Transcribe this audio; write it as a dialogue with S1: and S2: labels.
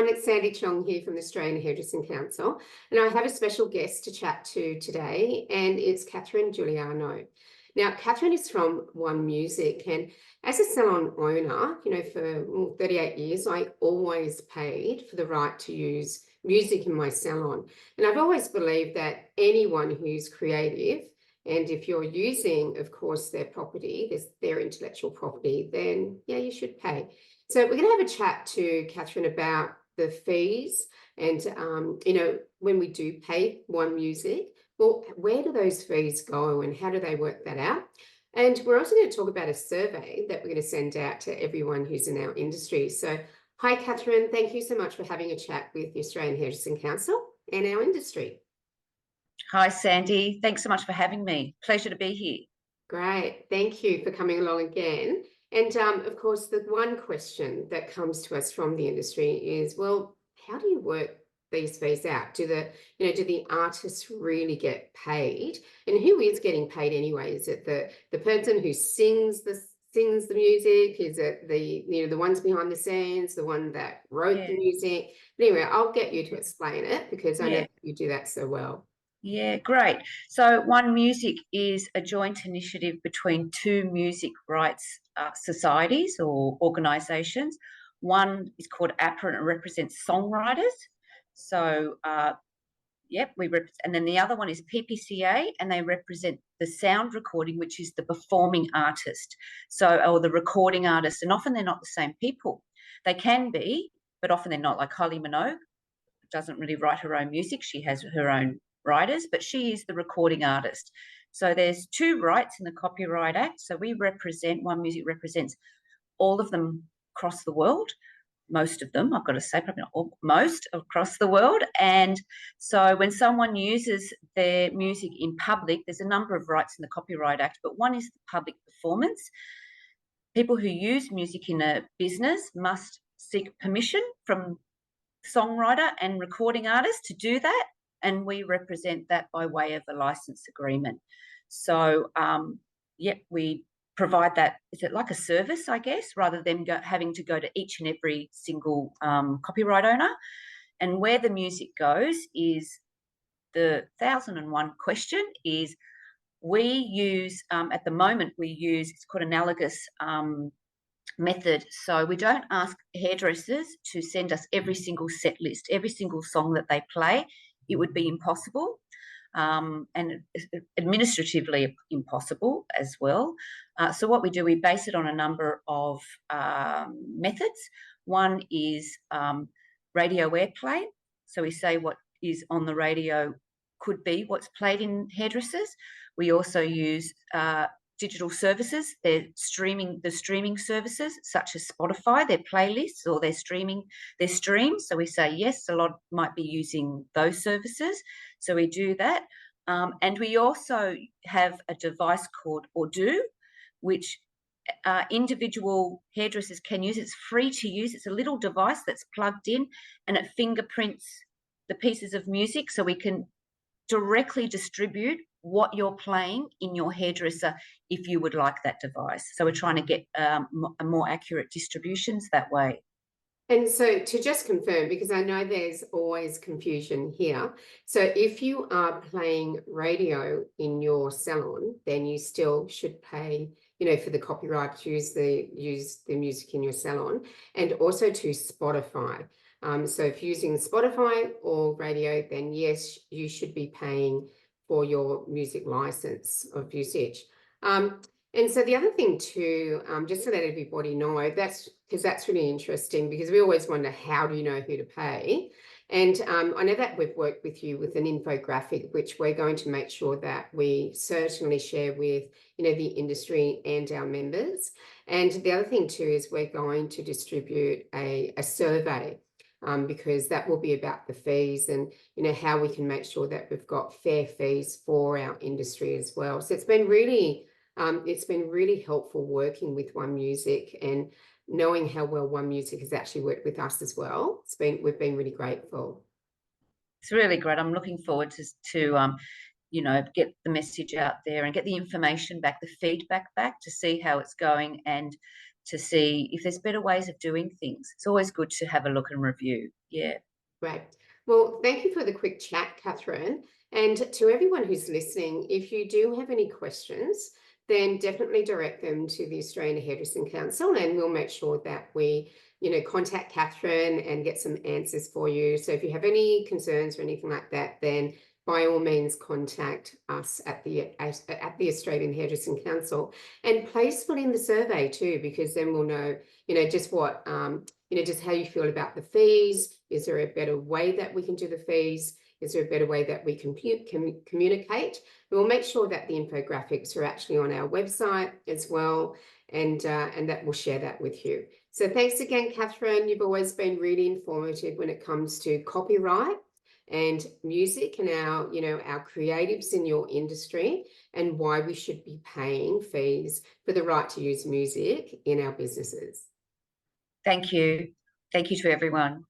S1: everyone, it's Sandy Chong here from the Australian Hairdressing Council, and I have a special guest to chat to today, and it's Catherine Giuliano. Now, Catherine is from One Music, and as a salon owner, for 38 years, I always paid for the right to use music in my salon. And I've always believed that anyone who's creative, and if you're using, of course, their property, their intellectual property, then yeah, you should pay. So we're going to have a chat to Catherine about the fees and, when we do pay One Music, well, where do those fees go and how do they work that out? And we're also going to talk about a survey that we're going to send out to everyone who's in our industry. So hi, Catherine. Thank you so much for having a chat with the Australian Hairdressing Council and our industry.
S2: Hi, Sandy. Thanks so much for having me. Pleasure to be here.
S1: Great. Thank you for coming along again. And of course, the one question that comes to us from the industry is, well, how do you work these fees out? Do the artists really get paid? And who is getting paid anyway? Is it the person who sings the music? Is it the ones behind the scenes, the one that wrote the music? But anyway, I'll get you to explain it because I know you do that so well.
S2: Yeah, great. So One Music is a joint initiative between two music rights societies or organisations. One is called APRA and it represents songwriters. So, we represent, and then the other one is PPCA and they represent the sound recording, which is the performing artist. Or the recording artist, and often they're not the same people. They can be, but often they're not. Like Kylie Minogue doesn't really write her own music. She has her own writers, but she is the recording artist. So there's two rights in the Copyright Act. So One Music represents all of them across the world, most of them, I've got to say, probably not all, most across the world. And so when someone uses their music in public, there's a number of rights in the Copyright Act, but one is the public performance. People who use music in a business must seek permission from songwriter and recording artist to do that, and we represent that by way of a license agreement. So we provide that. Is it like a service, I guess, rather than having to go to each and every single copyright owner? And where the music goes is the 1001 question is we use, at the moment we use, it's called analogous method. So we don't ask hairdressers to send us every single set list, every single song that they play. It would be impossible, and administratively impossible as well. So what we do, we base it on a number of methods. One is radio airplay. So we say what is on the radio could be what's played in hairdressers. We also use digital services, the streaming services such as Spotify, their playlists or their streams. So we say yes, a lot might be using those services. So we do that. And we also have a device called Odoo, which individual hairdressers can use. It's free to use. It's a little device that's plugged in and it fingerprints the pieces of music so we can directly distribute what you're playing in your hairdresser if you would like that device. So we're trying to get more accurate distributions that way.
S1: And so to just confirm, because I know there's always confusion here. So if you are playing radio in your salon, then you still should pay, for the copyright to use the music in your salon, and also to Spotify. So if you're using Spotify or radio, then yes, you should be paying for your music license of usage. And so the other thing too, just to let everybody know, that's really interesting because we always wonder, how do you know who to pay? And I know that we've worked with you with an infographic, which we're going to make sure that we certainly share with, the industry and our members. And the other thing too is we're going to distribute a survey because that will be about the fees and, how we can make sure that we've got fair fees for our industry as well. So it's been really helpful working with One Music and knowing how well One Music has actually worked with us as well. We've been really grateful.
S2: It's really great. I'm looking forward to get the message out there and get the information back, the feedback back to see how it's going. And to see if there's better ways of doing things. It's always good to have a look and review. Yeah.
S1: Great. Well, thank you for the quick chat, Catherine. And to everyone who's listening, if you do have any questions, then definitely direct them to the Australian Hairdressing Council, and we'll make sure that we, contact Catherine and get some answers for you. So if you have any concerns or anything like that, then by all means contact us at the Australian Hairdressing Council, and please fill in the survey too, because then we'll know, just what, just how you feel about the fees. Is there a better way that we can do the fees? Is there a better way that we can communicate? And we'll make sure that the infographics are actually on our website as well, and that we'll share that with you. So thanks again, Catherine. You've always been really informative when it comes to copyright and music and our creatives in your industry, and why we should be paying fees for the right to use music in our businesses.
S2: Thank you. Thank you to everyone.